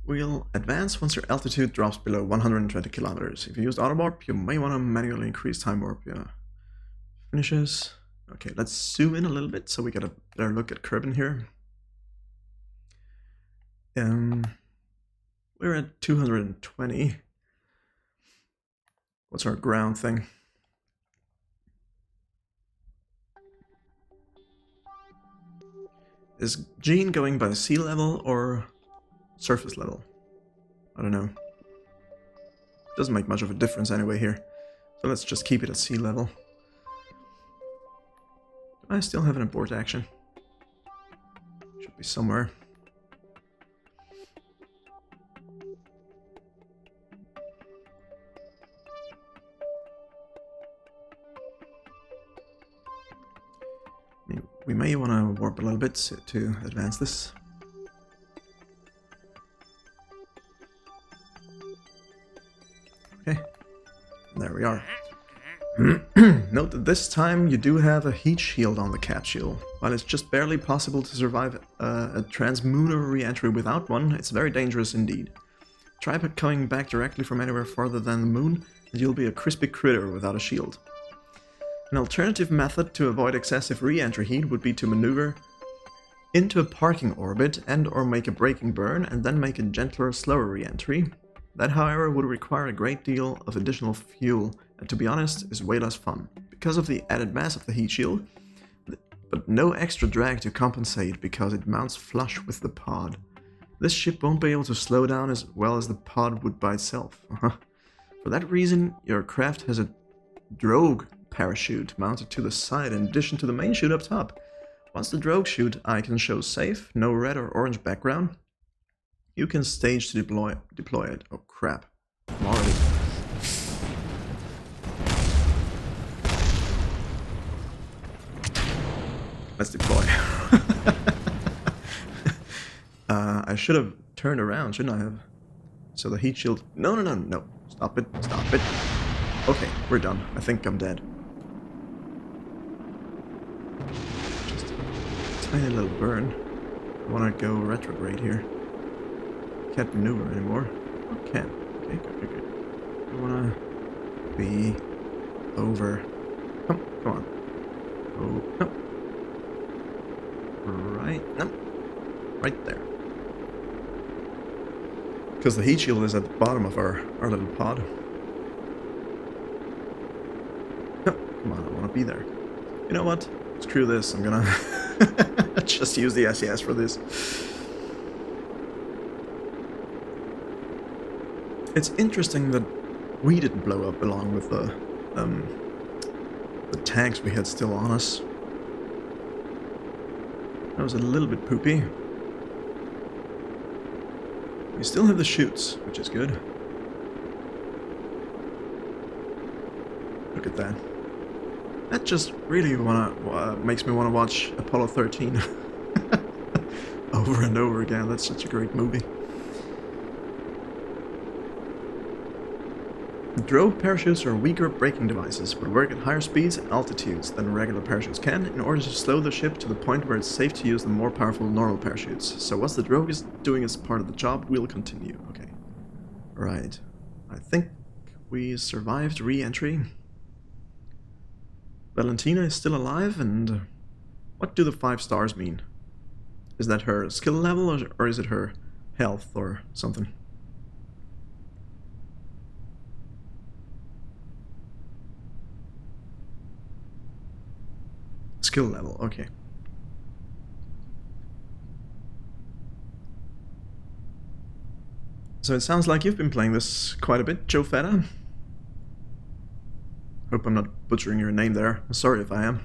We'll advance once your altitude drops below 120 kilometers. If you use auto warp, you may want to manually increase time warp. Yeah. Finishes. Okay, let's zoom in a little bit so we get a better look at Kerbal here. We're at 220. What's our ground thing? Is Gene going by sea level or surface level? I don't know. Doesn't make much of a difference anyway here. So let's just keep it at sea level. Do I still have an abort action? Should be somewhere. We may want to warp a little bit to advance this. Okay, there we are. Note that this time you do have a heat shield on the capsule. While it's just barely possible to survive a transmunar re-entry without one, it's very dangerous indeed. Try coming back directly from anywhere farther than the moon, and you'll be a crispy critter without a shield. An alternative method to avoid excessive re-entry heat would be to maneuver into a parking orbit and or make a braking burn and then make a gentler, slower re-entry. That, however, would require a great deal of additional fuel, and to be honest, is way less fun, because of the added mass of the heat shield, but no extra drag to compensate because it mounts flush with the pod. This ship won't be able to slow down as well as the pod would by itself. For that reason, your craft has a drogue parachute mounted to the side in addition to the main chute up top. Once the drogue chute icon shows safe, no red or orange background, you can stage to deploy it. Oh crap. I'm already... Let's deploy. I should have turned around, shouldn't I have? So the heat shield... No. Stop it. Okay, we're done. I think I'm dead. Just a tiny little burn. I want to go retrograde here. Can't maneuver anymore. Oh, can. Okay, good. I want to be over. Come on. Oh, no. Right there. Because the heat shield is at the bottom of our little pod. No, come on, I want to be there. You know what? Screw this, I'm gonna just use the SES for this. It's interesting that we didn't blow up along with the tanks we had still on us. That was a little bit poopy. We still have the chutes, which is good. Look at that. That just really makes me want to watch Apollo 13 over and over again. That's such a great movie. Drogue parachutes are weaker braking devices, but work at higher speeds and altitudes than regular parachutes can in order to slow the ship to the point where it's safe to use the more powerful normal parachutes. So once the drogue is doing its part of the job, we'll continue. Okay. Right. I think we survived re-entry. Valentina is still alive, and what do the 5 stars mean? Is that her skill level, or is it her health or something? Skill level, okay. So it sounds like you've been playing this quite a bit, Joe Feta. Hope I'm not butchering your name there. I'm sorry if I am.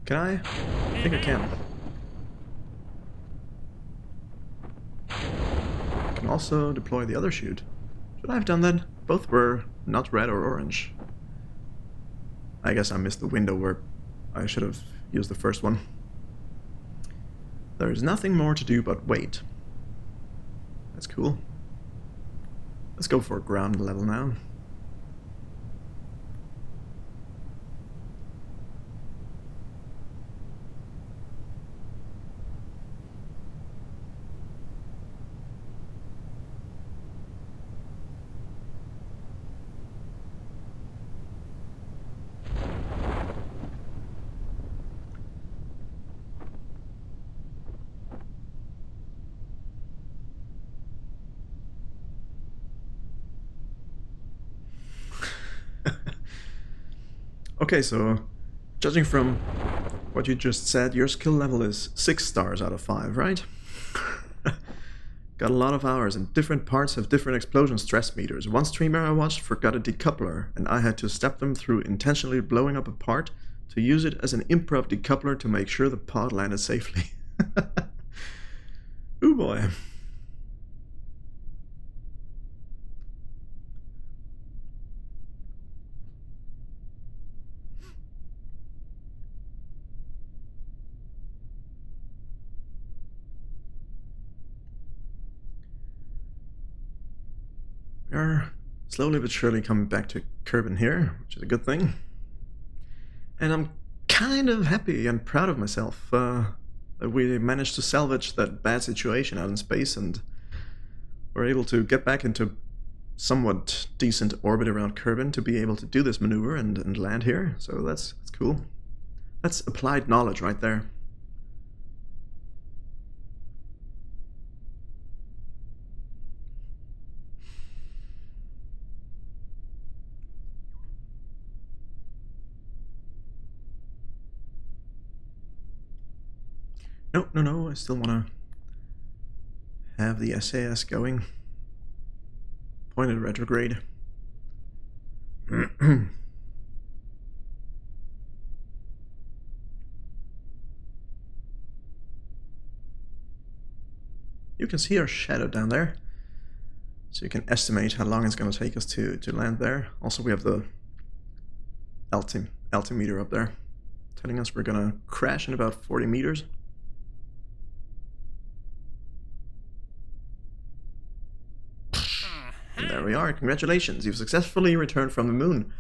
Can I? I think I can. I can also deploy the other chute. Should I have done that? Both were not red or orange. I guess I missed the window where I should have used the first one. There is nothing more to do but wait. That's cool. Let's go for ground level now. Okay, so judging from what you just said, your skill level is 6 stars out of 5, right? Got a lot of hours, and different parts have different explosion stress meters. One streamer I watched forgot a decoupler, and I had to step them through intentionally blowing up a part to use it as an improv decoupler to make sure the pod landed safely. Ooh boy. We are slowly but surely coming back to Kerbal here, which is a good thing. And I'm kind of happy and proud of myself that we managed to salvage that bad situation out in space and were able to get back into somewhat decent orbit around Kerbal to be able to do this maneuver and land here. So that's cool. That's applied knowledge right there. No, I still want to have the SAS going. Pointed retrograde. You can see our shadow down there, so you can estimate how long it's going to take us to land there. Also, we have the altimeter up there, telling us we're going to crash in about 40 meters. And there we are. Congratulations, you've successfully returned from the moon.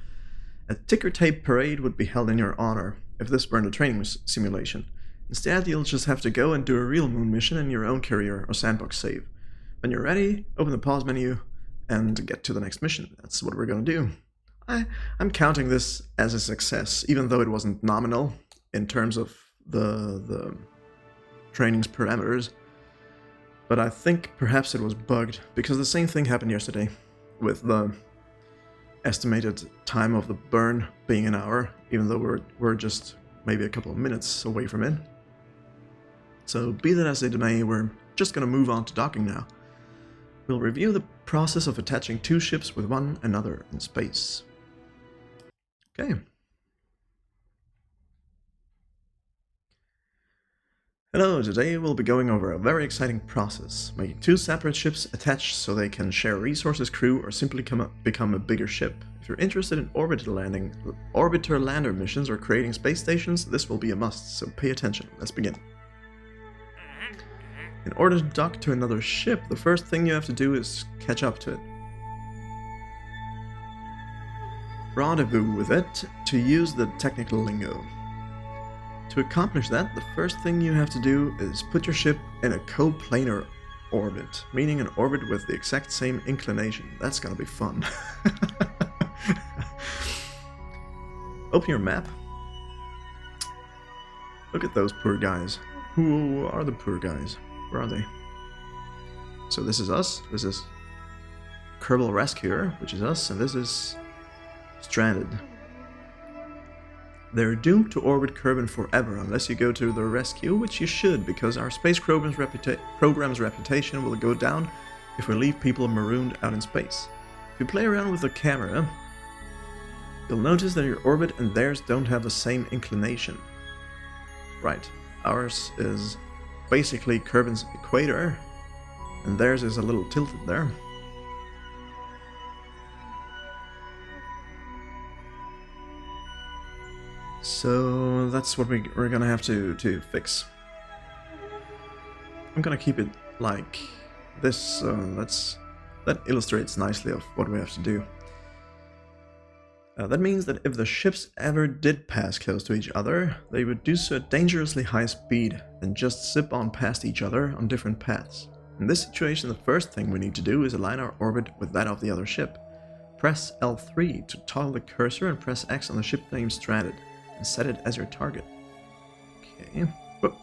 A ticker tape parade would be held in your honor if this weren't a training simulation. Instead, you'll just have to go and do a real moon mission in your own carrier or sandbox save. When you're ready, open the pause menu and get to the next mission. That's what we're gonna do. I'm counting this as a success, even though it wasn't nominal in terms of the training's parameters. But I think perhaps it was bugged, because the same thing happened yesterday with the estimated time of the burn being an hour, even though we're just maybe a couple of minutes away from it. So be that as it may, we're just going to move on to docking now. We'll review the process of attaching two ships with one another in space. Okay. Hello, today we'll be going over a very exciting process, making two separate ships attached so they can share resources, crew, or simply become a bigger ship. If you're interested in orbiter lander missions or creating space stations, this will be a must, so pay attention. Let's begin. In order to dock to another ship, the first thing you have to do is catch up to it. Rendezvous with it, to use the technical lingo. To accomplish that, the first thing you have to do is put your ship in a coplanar orbit, meaning an orbit with the exact same inclination. That's gonna be fun. Open your map. Look at those poor guys. Who are the poor guys? Where are they? So this is us. This is Kerbal Rescuer, which is us, and this is Stranded. They're doomed to orbit Kerbal forever unless you go to their rescue, which you should, because our space program's reputation will go down if we leave people marooned out in space. If you play around with the camera, you'll notice that your orbit and theirs don't have the same inclination. Right, ours is basically Kerbal's equator, and theirs is a little tilted there. So that's what we're gonna have to fix. I'm gonna keep it like this, that illustrates nicely of what we have to do. That means that if the ships ever did pass close to each other, they would do so at dangerously high speed and just zip on past each other on different paths. In this situation, the first thing we need to do is align our orbit with that of the other ship. Press L3 to toggle the cursor and press X on the ship name Stranded, and set it as your target. Okay. Whoop.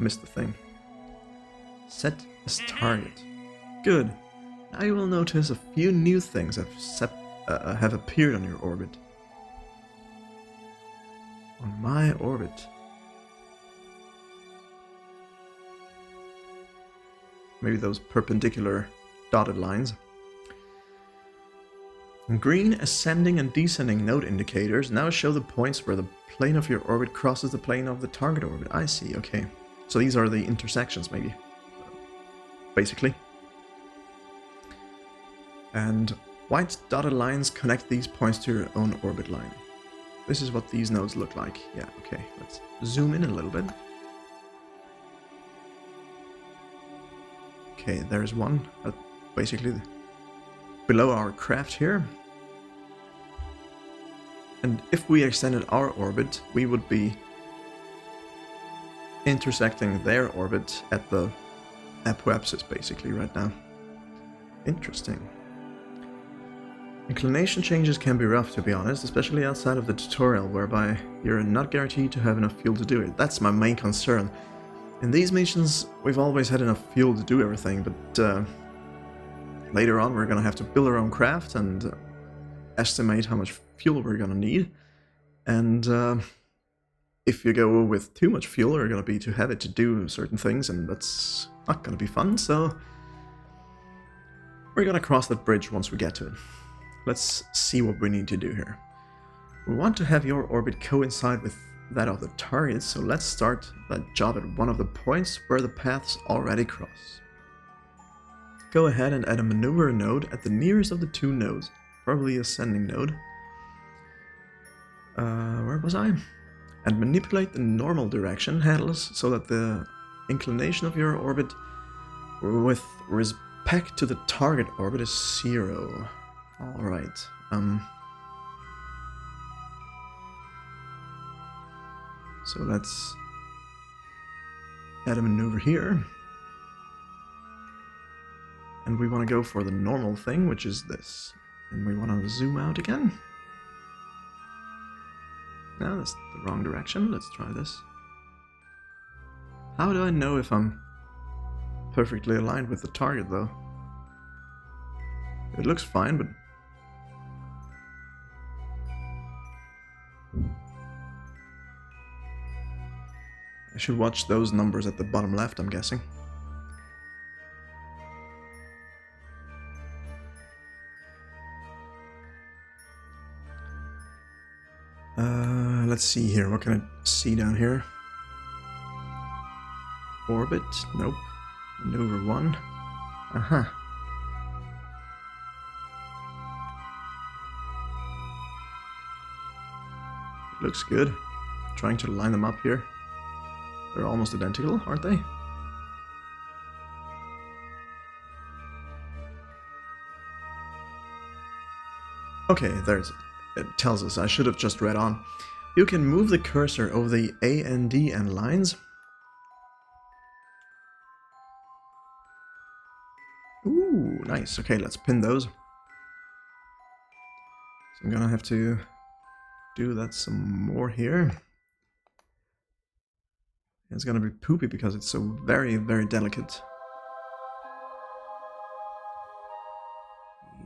Missed the thing. Set as target. Good. Now you will notice a few new things have appeared on your orbit. on my orbit. Maybe those perpendicular dotted lines. Green ascending and descending node indicators now show the points where the plane of your orbit crosses the plane of the target orbit. I see, okay. So these are the intersections, maybe. Basically. And white dotted lines connect these points to your own orbit line. This is what these nodes look like. Yeah, okay. Let's zoom in a little bit. Okay, there's one basically below our craft here. And if we extended our orbit, we would be intersecting their orbit at the apoapsis basically right now. Interesting. Inclination changes can be rough, to be honest, especially outside of the tutorial, whereby you're not guaranteed to have enough fuel to do it. That's my main concern. In these missions, we've always had enough fuel to do everything, but later on we're gonna have to build our own craft and estimate how much fuel we're gonna need. And if you go with too much fuel, you're gonna be too heavy to do certain things, and that's not gonna be fun, so we're gonna cross that bridge once we get to it. Let's see what we need to do here. We want to have your orbit coincide with that of the target, so let's start that job at one of the points where the paths already cross. Go ahead and add a maneuver node at the nearest of the two nodes, probably ascending node. Where was I? And manipulate the normal direction handles so that the inclination of your orbit with respect to the target orbit is 0. Alright, so let's add a maneuver here. And we want to go for the normal thing, which is this. And we want to zoom out again. No, that's the wrong direction. Let's try this. How do I know if I'm perfectly aligned with the target, though? It looks fine, but I should watch those numbers at the bottom left, I'm guessing. Let's see here. What can I see down here? Orbit? Nope. Maneuver 1. Uh-huh. Looks good. Trying to line them up here. They're almost identical, aren't they? Okay, there's it. It tells us. I should have just read on. You can move the cursor over the A and D end lines. Ooh, nice. Okay, let's pin those. So I'm gonna have to do that some more here. It's gonna be poopy because it's so very, very delicate.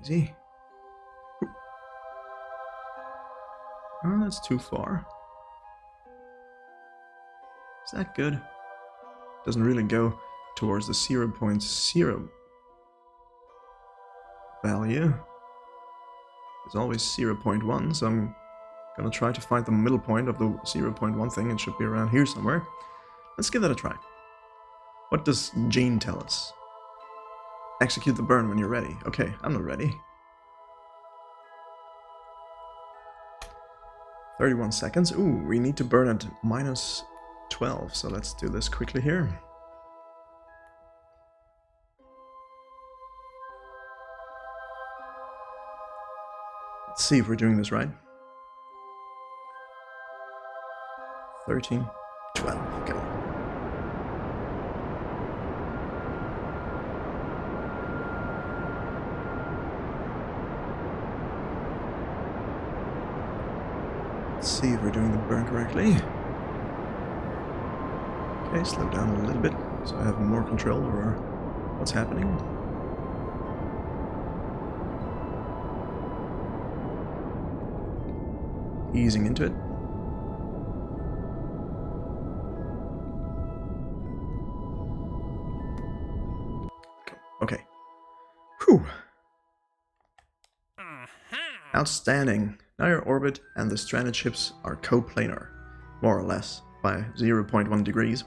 Easy. Oh, that's too far. Is that good? Doesn't really go towards the 0.0 value. It's always 0.1, so I'm gonna try to find the middle point of the 0.1 thing. It should be around here somewhere. Let's give that a try. What does Gene tell us? Execute the burn when you're ready. Okay, I'm not ready. 31 seconds. Ooh, we need to burn at -12, so let's do this quickly here. Let's see if we're doing this right. 13, 12, okay. Let's see if we're doing the burn correctly. Okay, slow down a little bit so I have more control over what's happening. Easing into it. Okay. Whew. Outstanding. Now your orbit and the stranded ships are coplanar, more or less, by 0.1 degrees.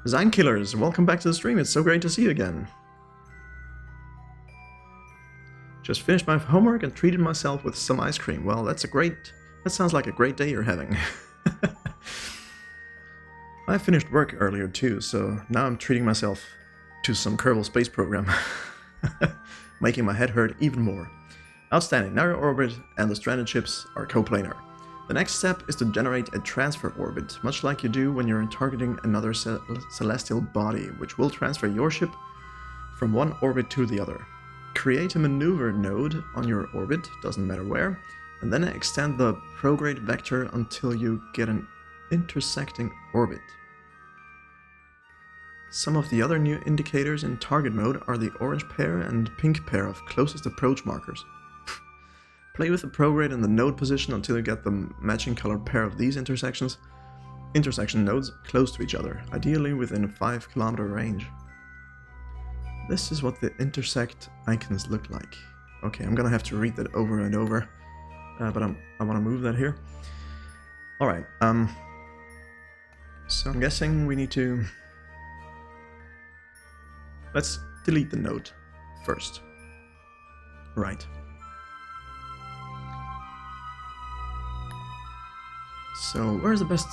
Design Killers, welcome back to the stream. It's so great to see you again. Just finished my homework and treated myself with some ice cream. Well, that sounds like a great day you're having. I finished work earlier too, so now I'm treating myself to some Kerbal space program. Making my head hurt even more. Outstanding. Now your orbit and the stranded ships are coplanar. The next step is to generate a transfer orbit, much like you do when you're targeting another celestial body, which will transfer your ship from one orbit to the other. Create a maneuver node on your orbit, doesn't matter where, and then extend the prograde vector until you get an intersecting orbit. Some of the other new indicators in target mode are the orange pair and pink pair of closest approach markers. Play with the prograde and the node position until you get the matching color pair of these intersection nodes close to each other, ideally within a 5 kilometer range. This is what the intersect icons look like. Okay, I'm gonna have to read that over and over, but I want to move that here. Alright, so I'm guessing we need to... Let's delete the node first. Right. So, where's the best...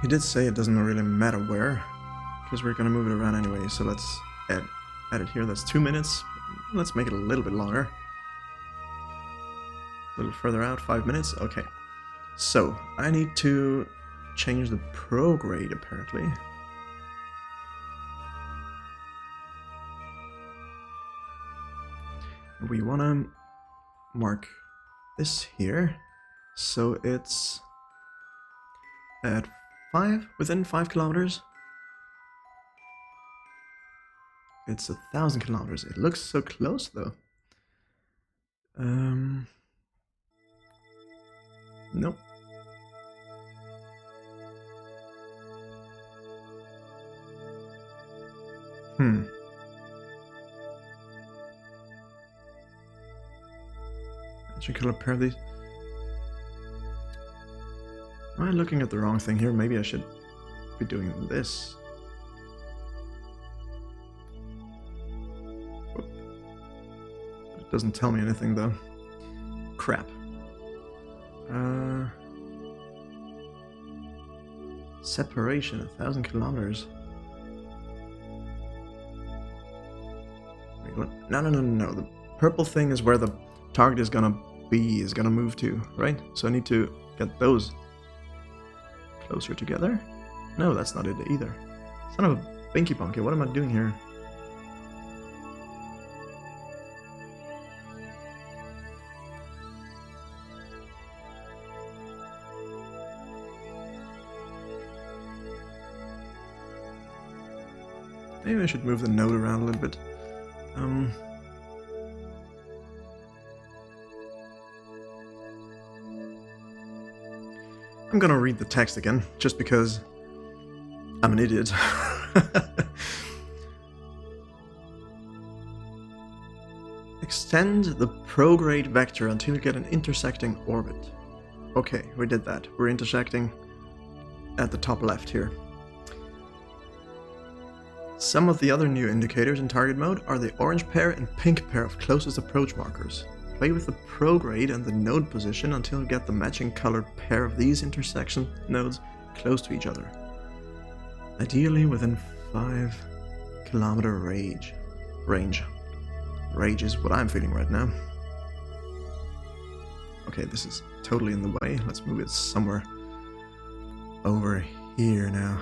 He did say it doesn't really matter where, because we're gonna move it around anyway, so let's add it here. That's 2 minutes. Let's make it a little bit longer. A little further out, 5 minutes. Okay. So, I need to change the prograde, apparently. We want to mark this here, so it's at within 5 kilometers. It's 1,000 kilometers. It looks so close, though. Nope. Should color pair these. Am I looking at the wrong thing here? Maybe I should be doing this. Whoop. It doesn't tell me anything though. Crap. Separation, 1,000 kilometers. Wait, what? No. The purple thing is where the target is gonna move to, right? So I need to get those closer together. No, that's not it either. Son of a binky bonky, what am I doing here? Maybe I should move the node around a little bit. I'm gonna read the text again, just because I'm an idiot. Extend the prograde vector until you get an intersecting orbit. Okay, we did that. We're intersecting at the top left here. Some of the other new indicators in target mode are the orange pair and pink pair of closest approach markers. Play with the prograde and the node position until you get the matching colored pair of these intersection nodes close to each other. Ideally within 5 kilometer range. Rage is what I'm feeling right now. Okay, this is totally in the way. Let's move it somewhere over here now.